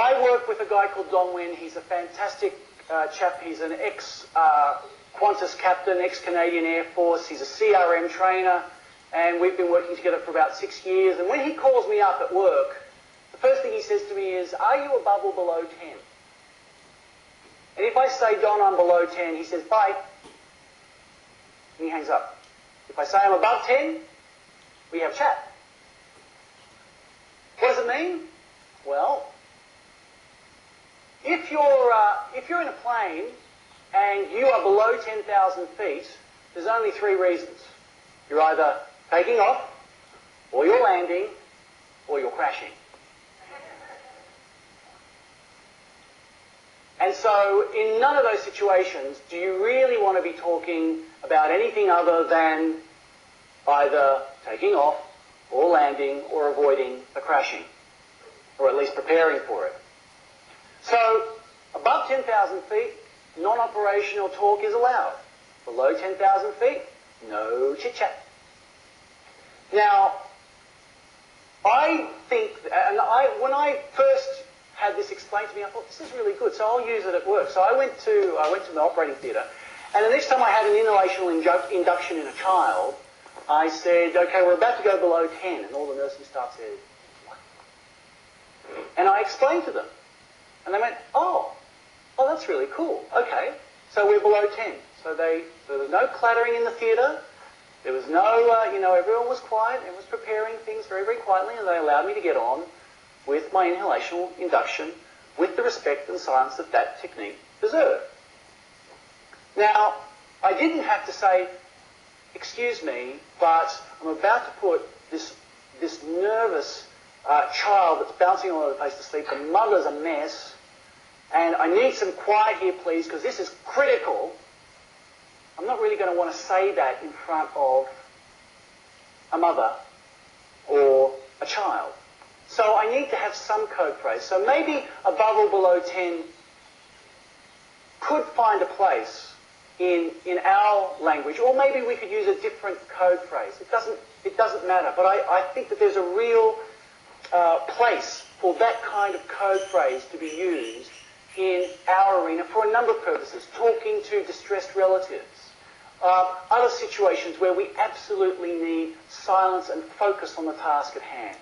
I work with a guy called Don Wynn. He's a fantastic chap. He's an ex-Qantas captain, ex-Canadian Air Force. He's a CRM trainer, and we've been working together for about 6 years. And when he calls me up at work, the first thing he says to me is, "Are you above or below 10?" And if I say, "Don, I'm below 10," he says, "Bye." And he hangs up. If I say I'm above 10, we have a chat. What does it mean? Well, if you're in a plane and you are below 10,000 feet, there's only 3 reasons. You're either taking off, or you're landing, or you're crashing. And so in none of those situations do you really want to be talking about anything other than either taking off or landing or avoiding the crashing, or at least preparing for it. So above 10,000 feet, non-operational talk is allowed. Below 10,000 feet, no chit-chat. Now, I think, and when I first had this explained to me, I thought, this is really good, so I'll use it at work. So I went to the operating theatre, and the next time I had an inhalational induction in a child, I said, "Okay, we're about to go below 10, and all the nursing staff said, "What?" And I explained to them, and they went, oh, that's really cool. Okay, so we're below 10. So there was no clattering in the theatre. There was no, everyone was quiet and was preparing things very, very quietly, and they allowed me to get on with my inhalational induction with the respect and silence that technique deserved. Now, I didn't have to say, "Excuse me, but I'm about to put this nervous child that's bouncing all over the place to sleep. The mother's a mess, and I need some quiet here, please, because this is critical." I'm not really going to want to say that in front of a mother or a child. So I need to have some code phrase. So maybe above or below 10 could find a place in our language, or maybe we could use a different code phrase. It doesn't matter. But I think that there's a real place for that kind of code phrase to be used in our arena for a number of purposes. Talking to distressed relatives. Other situations where we absolutely need silence and focus on the task at hand.